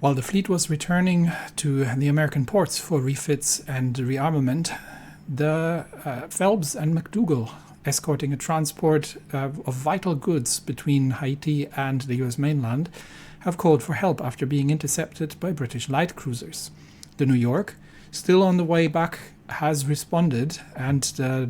While the fleet was returning to the American ports for refits and rearmament, the Phelps and McDougall, escorting a transport of vital goods between Haiti and the US mainland, have called for help after being intercepted by British light cruisers. The New York, still on the way back, has responded and,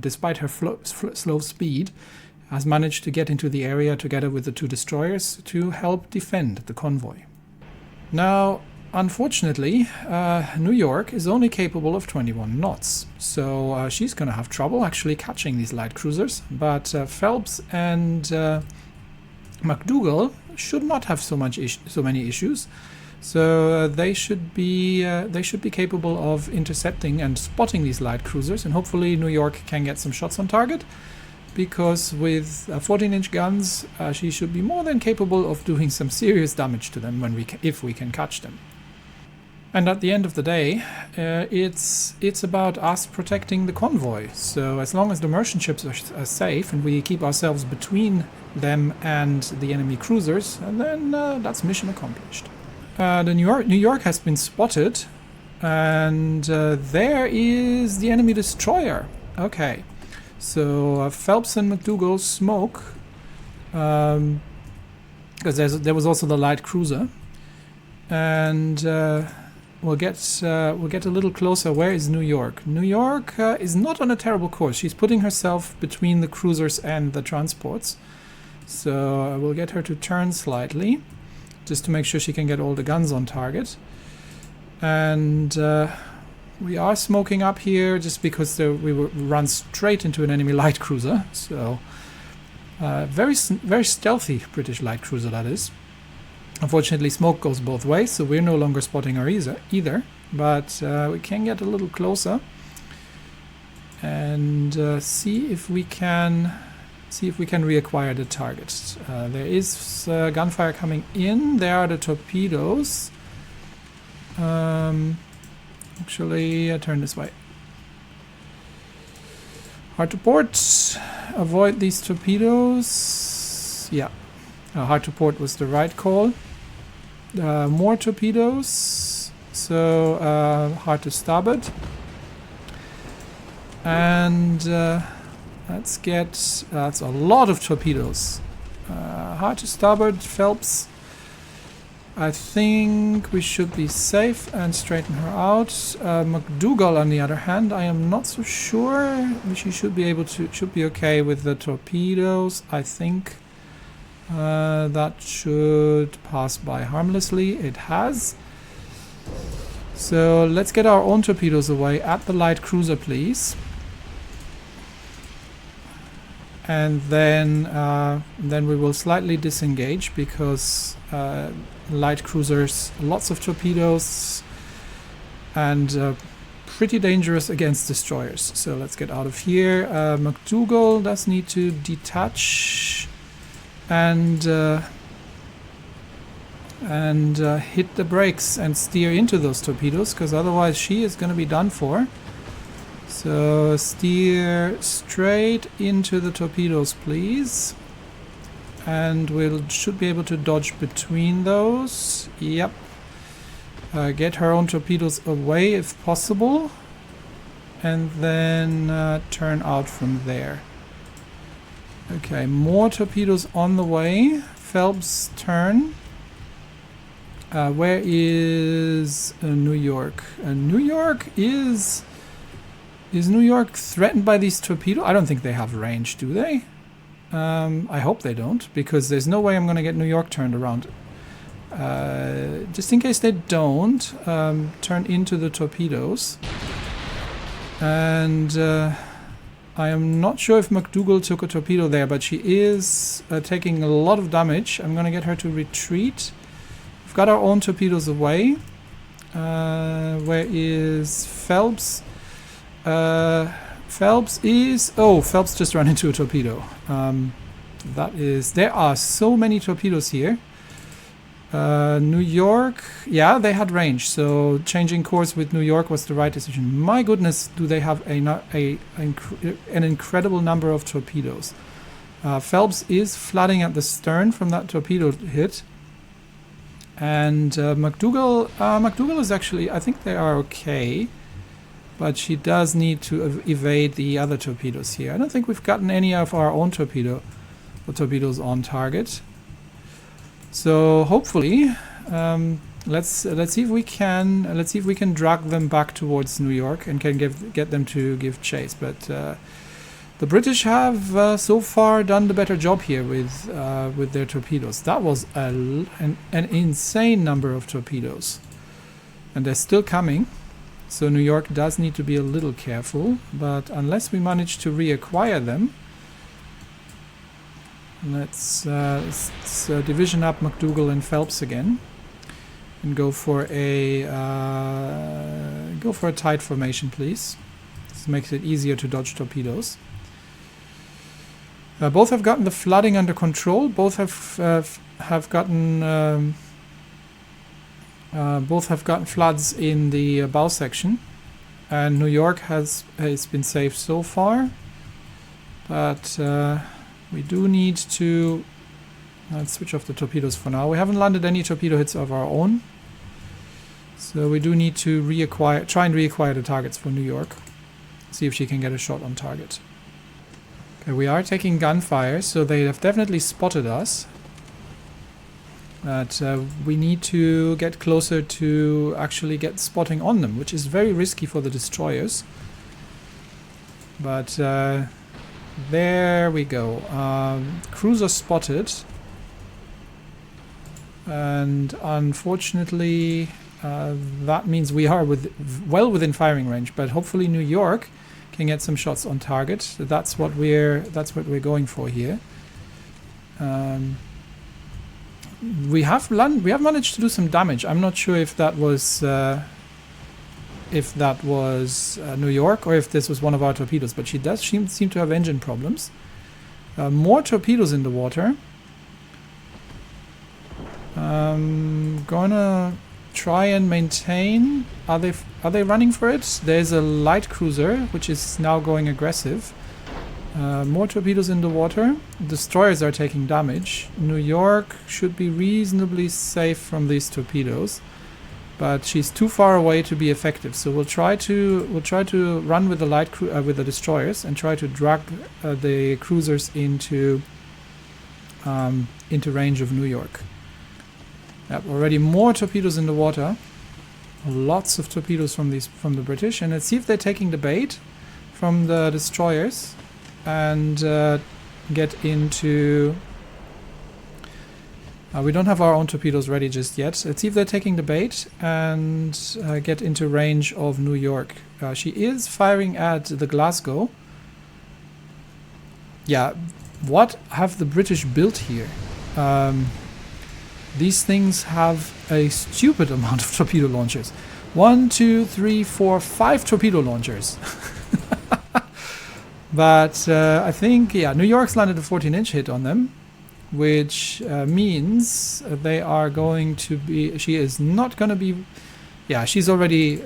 despite her slow speed, has managed to get into the area together with the two destroyers to help defend the convoy. Now, unfortunately, New York is only capable of 21 knots, so she's going to have trouble actually catching these light cruisers, but Phelps and McDougall should not have so many issues, so they should be capable of intercepting and spotting these light cruisers, and hopefully New York can get some shots on target, because with 14-inch guns, she should be more than capable of doing some serious damage to them if we can catch them. And at the end of the day, it's about us protecting the convoy. So as long as the merchant ships are safe and we keep ourselves between them and the enemy cruisers, and then that's mission accomplished. The New York has been spotted, and there is the enemy destroyer. Okay. So Phelps and McDougall smoke, because there was also the light cruiser, and we'll get a little closer. Where is New York? New York is not on a terrible course. She's putting herself between the cruisers and the transports, so we'll get her to turn slightly, just to make sure she can get all the guns on target, and. We are smoking up here just because we will run straight into an enemy light cruiser. So, very stealthy British light cruiser, that is. Unfortunately, smoke goes both ways, so we're no longer spotting her either. But we can get a little closer and see if we can reacquire the target. There is gunfire coming in. There are the torpedoes. Actually, turn this way. Hard to port. Avoid these torpedoes. Yeah, hard to port was the right call. More torpedoes. So hard to starboard. And let's get. That's a lot of torpedoes. Hard to starboard, Phelps. I think we should be safe and straighten her out. McDougall, on the other hand, I am not so sure. She should be okay with the torpedoes. I think that should pass by harmlessly. It has. So let's get our own torpedoes away at the light cruiser, please. And then we will slightly disengage because light cruisers, lots of torpedoes, and pretty dangerous against destroyers. So let's get out of here. McDougall does need to detach and hit the brakes and steer into those torpedoes, because otherwise she is going to be done for. So steer straight into the torpedoes, please. And we should be able to dodge between those. Yep. Get her own torpedoes away if possible. And then turn out from there. Okay, more torpedoes on the way. Phelps, turn. Where is New York? New York is... Is New York threatened by these torpedoes? I don't think they have range, do they? I hope they don't, because there's no way I'm going to get New York turned around. Just in case they don't, turn into the torpedoes. And I am not sure if McDougall took a torpedo there, but she is taking a lot of damage. I'm going to get her to retreat. We've got our own torpedoes away. Where is Phelps? Phelps just ran into a torpedo. There are so many torpedoes here. New York, yeah, they had range, so changing course with New York was the right decision. My goodness, do they have an incredible number of torpedoes. Phelps is flooding at the stern from that torpedo hit. And McDougal is actually, I think they are okay, but she does need to evade the other torpedoes here. I don't think we've gotten any of our own torpedoes on target. So hopefully, let's see if we can drag them back towards New York and can get them to give chase. But the British have so far done the better job here with their torpedoes. That was an insane number of torpedoes, and they're still coming. So New York does need to be a little careful. But unless we manage to reacquire them, let's division up McDougal and Phelps again, and go for a tight formation, please. This makes it easier to dodge torpedoes. Both have gotten the flooding under control. Both have gotten floods in the bow section, and New York has been safe so far. But we do need to... Let's switch off the torpedoes for now. We haven't landed any torpedo hits of our own, so we do need to try and reacquire the targets for New York. See if she can get a shot on target. Okay, we are taking gunfire, so they have definitely spotted us. But we need to get closer to actually get spotting on them, which is very risky for the destroyers. But there we go. Cruiser spotted. And unfortunately, that means we are well within firing range. But hopefully New York can get some shots on target. That's what we're going for here. We have managed to do some damage. I'm not sure if that was New York or if this was one of our torpedoes, but she does seem to have engine problems. More torpedoes in the water. Gonna try and maintain. Are they running for it? There's a light cruiser which is now going aggressive. More torpedoes in the water. Destroyers are taking damage. New York should be reasonably safe from these torpedoes, but she's too far away to be effective. So we'll try to run with the with the destroyers and try to drag the cruisers into range of New York. Yep, already more torpedoes in the water. Lots of torpedoes from the British, and let's see if they're taking the bait from the destroyers and get into... we don't have our own torpedoes ready just yet. Let's see if they're taking the bait and get into range of New York. She is firing at the Glasgow. Yeah, what have the British built here? These things have a stupid amount of torpedo launchers. 1, 2, 3, 4, 5 torpedo launchers. But I think, yeah, New York's landed a 14-inch hit on them, which means they are going to be... She is not going to be... Yeah, she's already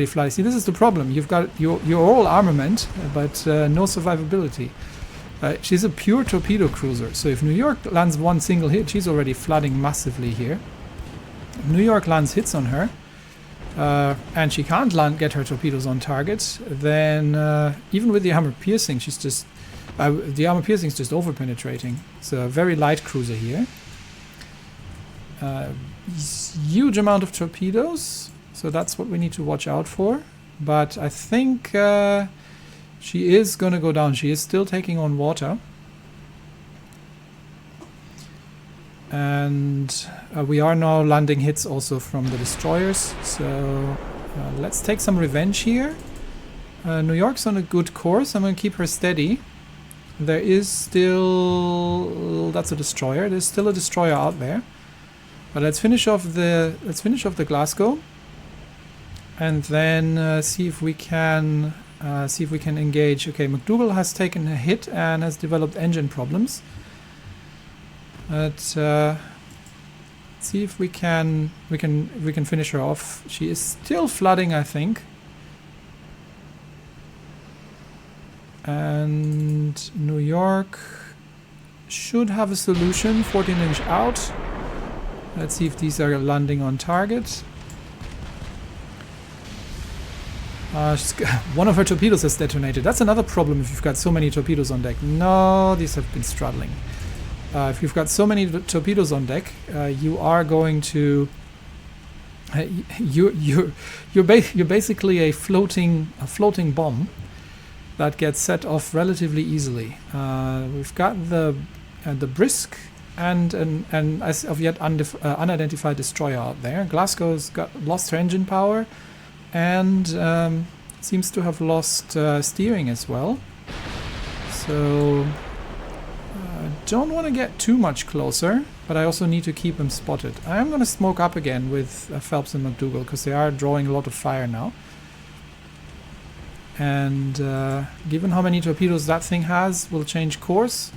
flying. See, this is the problem. You've got your all armament, but no survivability. She's a pure torpedo cruiser, so if New York lands one single hit, she's already flooding massively here. If New York lands hits on her, and she can't get her torpedoes on target, then even with the armor piercing, she's just... the armor piercing is just over-penetrating. It's a very light cruiser here. Huge amount of torpedoes, so that's what we need to watch out for. But I think... she is going to go down. She is still taking on water. And we are now landing hits also from the destroyers. So let's take some revenge here. New York's on a good course. I'm going to keep her steady. There is still... That's a destroyer. There's still a destroyer out there. But let's finish off the Glasgow. And then see if we can... engage. Okay, McDougal has taken a hit and has developed engine problems. But see if we can finish her off. She is still flooding, I think. And New York should have a solution. 14-inch out. Let's see if these are landing on target. One of her torpedoes has detonated. That's another problem if you've got so many torpedoes on deck. No, these have been straddling. If you've got so many torpedoes on deck, you are going to... you're basically a floating bomb that gets set off relatively easily. We've got the Brisk and as of yet unidentified destroyer out there. Glasgow's lost her engine power and seems to have lost steering as well. So don't want to get too much closer, but I also need to keep them spotted. I am going to smoke up again with Phelps and McDougall because they are drawing a lot of fire now. And given how many torpedoes that thing has, we'll change course.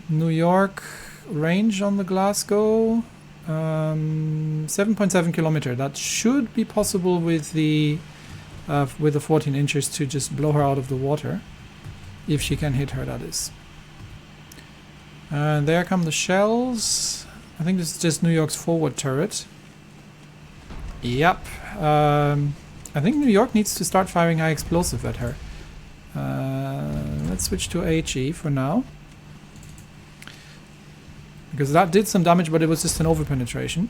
New York range on the Glasgow, 7.7 kilometer. That should be possible with the 14 inches to just blow her out of the water, if she can hit her, that is. And there come the shells. I think this is just New York's forward turret. Yep. I think New York needs to start firing high explosive at her. Let's switch to HE for now. Because that did some damage, but it was just an overpenetration.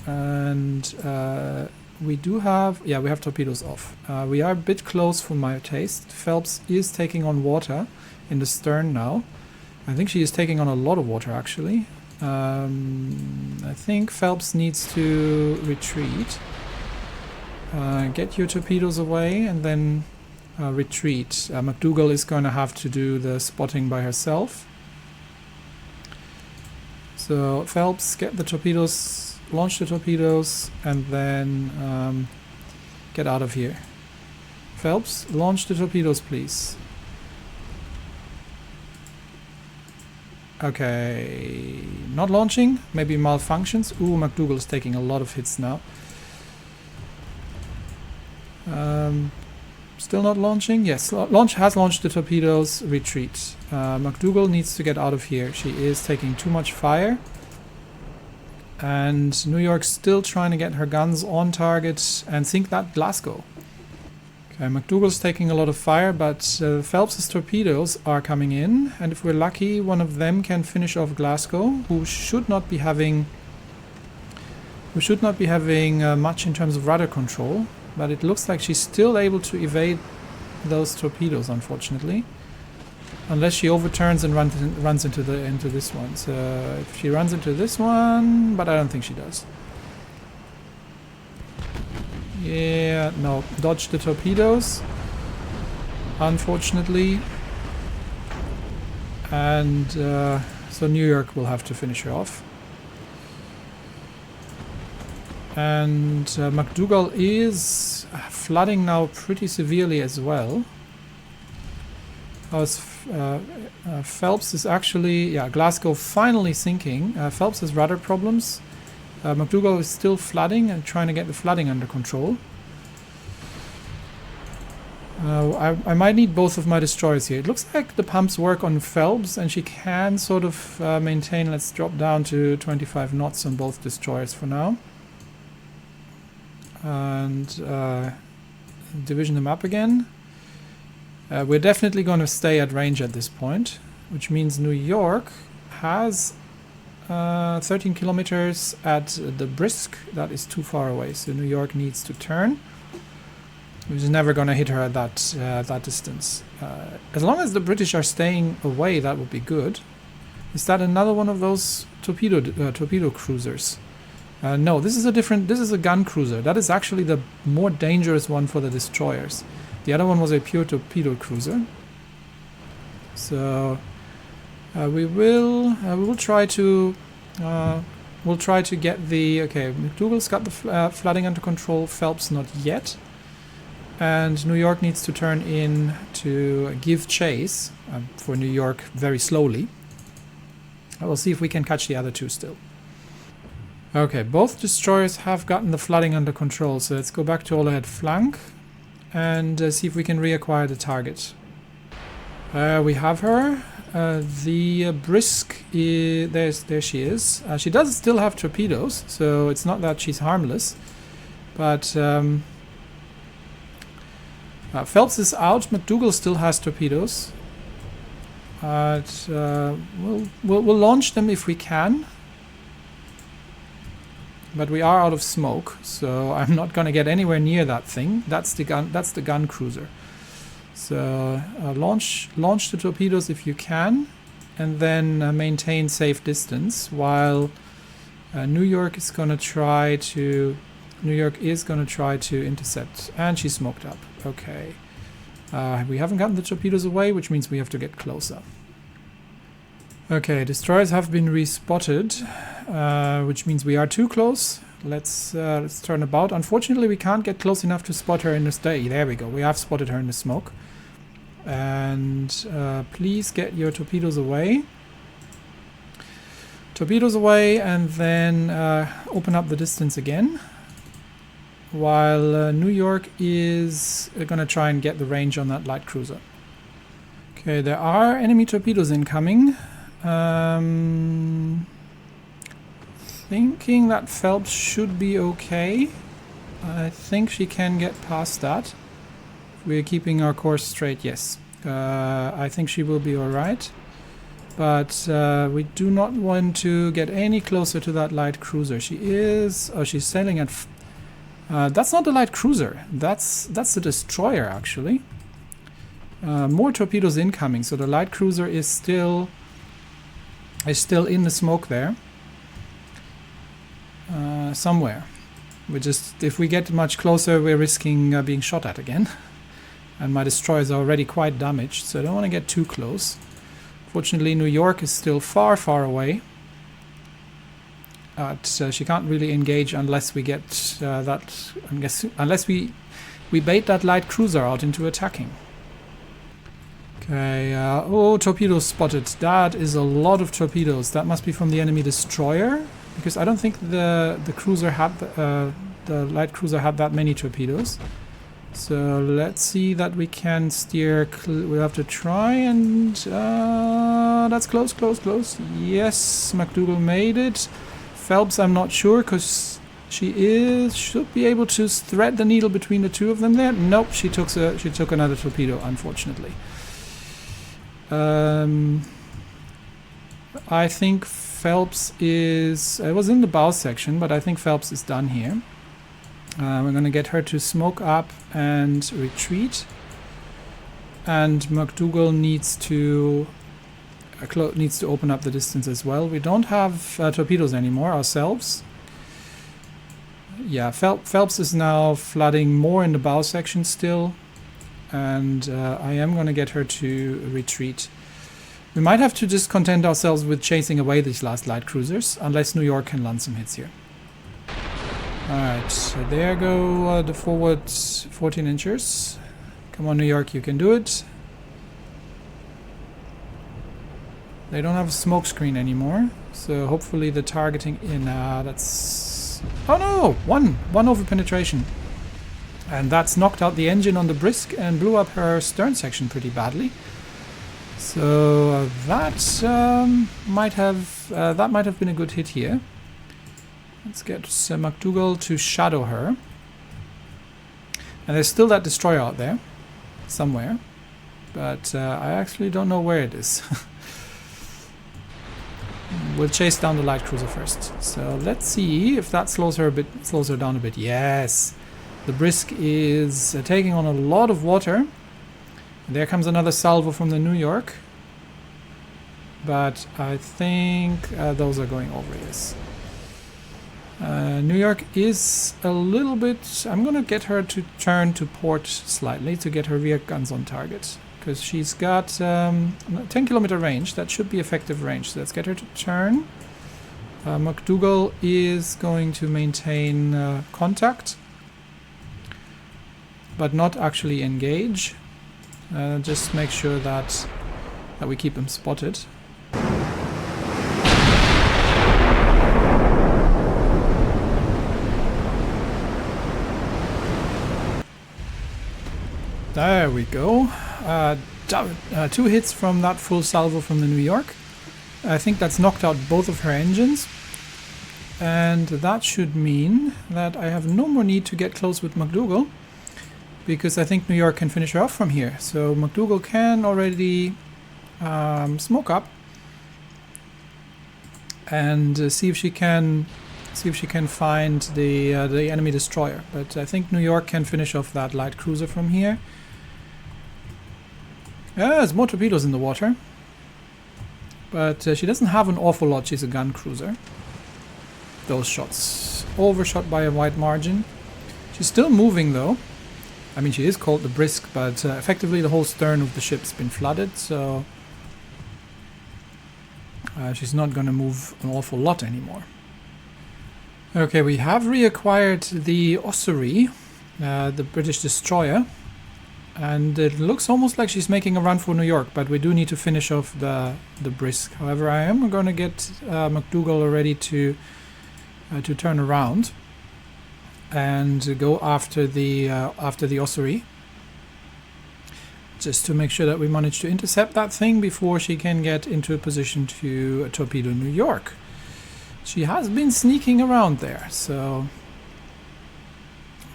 And we do have... yeah, we have torpedoes off. We are a bit close for my taste. Phelps is taking on water in the stern now. I think she is taking on a lot of water, actually. I think Phelps needs to retreat. Get your torpedoes away and then retreat. McDougall is going to have to do the spotting by herself. So Phelps, get the torpedoes, launch the torpedoes, and then get out of here. Phelps, launch the torpedoes, please. Okay, not launching, maybe malfunctions. Ooh, McDougall's taking a lot of hits now. Still not launching? Yes, has launched the torpedoes. Retreat. McDougall needs to get out of here. She is taking too much fire. And New York's still trying to get her guns on target and sink that Glasgow. Okay, McDougall's taking a lot of fire, but Phelps's torpedoes are coming in. And if we're lucky, one of them can finish off Glasgow, who should not be having much in terms of rudder control. But it looks like she's still able to evade those torpedoes, unfortunately. Unless she overturns and runs into this one. So if she runs into this one, but I don't think she does. Yeah, no, dodge the torpedoes, unfortunately. And so New York will have to finish her off. And McDougall is flooding now pretty severely as well. Phelps is actually... yeah, Glasgow finally sinking. Phelps has rudder problems. McDougall is still flooding and trying to get the flooding under control. I might need both of my destroyers here. It looks like the pumps work on Phelps and she can sort of maintain... let's drop down to 25 knots on both destroyers for now. And division them up again. We're definitely going to stay at range at this point, which means New York has 13 kilometers at the Brisk. That is too far away, so New York needs to turn. We're just never going to hit her at that distance. As long as the British are staying away, that would be good. Is that another one of those torpedo cruisers? No, this is a different... this is a gun cruiser. That is actually the more dangerous one for the destroyers. The other one was a pure torpedo cruiser. So we will try to get the... okay, McDougall's got the flooding under control. Phelps not yet. And New York needs to turn in to give chase for New York very slowly. I will see if we can catch the other two still. Okay, both destroyers have gotten the flooding under control, so let's go back to all ahead flank and see if we can reacquire the target. We have her. The Brisk, there she is. She does still have torpedoes, so it's not that she's harmless. But Phelps is out. McDougal still has torpedoes. But we'll launch them if we can. But we are out of smoke, so I'm not going to get anywhere near that thing. That's the gun cruiser. So launch the torpedoes if you can, and then maintain safe distance while New York is going to try to intercept, and she's smoked up. Okay, we haven't gotten the torpedoes away, which means we have to get closer. Okay, destroyers have been respotted, which means we are too close. Let's turn about. Unfortunately, we can't get close enough to spot her in the state. There we go. We have spotted her in the smoke. And please get your torpedoes away. Torpedoes away, and then open up the distance again. While New York is going to try and get the range on that light cruiser. Okay, there are enemy torpedoes incoming. Thinking that Phelps should be okay. I think she can get past that. We're keeping our course straight, yes. I think she will be alright. But we do not want to get any closer to that light cruiser. She is... Oh, she's sailing at... that's not the light cruiser. That's the destroyer, actually. More torpedoes incoming, so the light cruiser is still in the smoke there. Somewhere. If we get much closer, we're risking being shot at again. And my destroyers are already quite damaged, so I don't want to get too close. Fortunately, New York is still far, far away. But she can't really engage unless we get unless we bait that light cruiser out into attacking. Okay, oh, torpedoes spotted. That is a lot of torpedoes. That must be from the enemy destroyer, because I don't think the cruiser had the light cruiser had that many torpedoes. So let's see that we can steer. We'll have to try, and that's close, close, close. Yes, McDougal made it. Phelps, I'm not sure, because should be able to thread the needle between the two of them there. Nope, she took another torpedo, unfortunately. I think Phelps is... I was in the bow section, but I think Phelps is done here. We're going to get her to smoke up and retreat. And McDougal needs to open up the distance as well. We don't have torpedoes anymore ourselves. Yeah, Phelps is now flooding more in the bow section still. And I am going to get her to retreat. We might have to just content ourselves with chasing away these last light cruisers, unless New York can land some hits here. Alright, so there go the forward 14 inchers. Come on, New York, you can do it. They don't have a smoke screen anymore, so hopefully the targeting in... that's... Oh no! One over penetration. And that's knocked out the engine on the Brisk and blew up her stern section pretty badly. So that might have been a good hit here. Let's get McDougal to shadow her. And there's still that destroyer out there somewhere, but I actually don't know where it is. We'll chase down the light cruiser first. So let's see if that slows her down a bit. Yes. The Brisk is taking on a lot of water. There comes another salvo from the New York. But I think those are going over, yes. New York is a little bit... I'm going to get her to turn to port slightly to get her rear guns on target. Because she's got 10-kilometer range. That should be effective range. So let's get her to turn. McDougal is going to maintain contact, but not actually engage. Just make sure that we keep him spotted. There we go. 2 hits from that full salvo from the New York. I think that's knocked out both of her engines. And that should mean that I have no more need to get close with McDougal, because I think New York can finish her off from here. So McDougal can already smoke up and see if she can find the enemy destroyer. But I think New York can finish off that light cruiser from here. There's more torpedoes in the water, but she doesn't have an awful lot. She's a gun cruiser. Those shots overshot by a wide margin. She's still moving though. I mean, she is called the Brisk, but effectively the whole stern of the ship's been flooded, so she's not going to move an awful lot anymore. Okay, we have reacquired the Ossuary, the British destroyer, and it looks almost like she's making a run for New York, but we do need to finish off the Brisk. However, I am going to get McDougal ready to turn around and go after the Ossuary, just to make sure that we manage to intercept that thing before she can get into a position to torpedo New York. She has been sneaking around there, so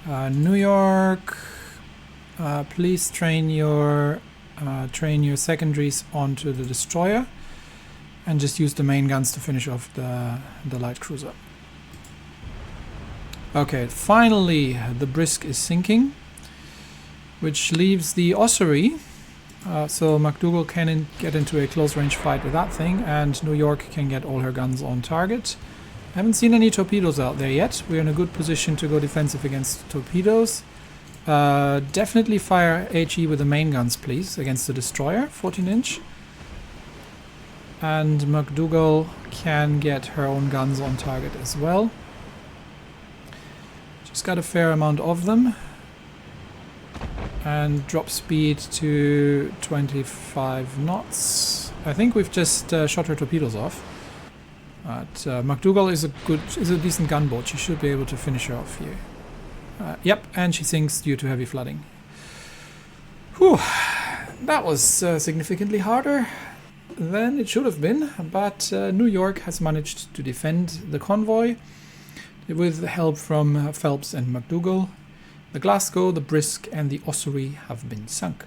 New York, please train your secondaries onto the destroyer and just use the main guns to finish off the light cruiser. Okay, finally the Brisk is sinking, which leaves the Ossuary, so McDougal can get into a close range fight with that thing, and New York can get all her guns on target. I haven't seen any torpedoes out there yet. We're in a good position to go defensive against torpedoes. Definitely fire HE with the main guns, please, against the destroyer, 14-inch. And McDougal can get her own guns on target as well. Just got a fair amount of them. And drop speed to 25 knots. I think we've just shot her torpedoes off. But McDougal is a decent gunboat. She should be able to finish her off here. Yep, and she sinks due to heavy flooding. Whew, that was significantly harder than it should have been, but New York has managed to defend the convoy with help from Phelps and McDougal. The Glasgow, the Brisk and the Ossuary have been sunk.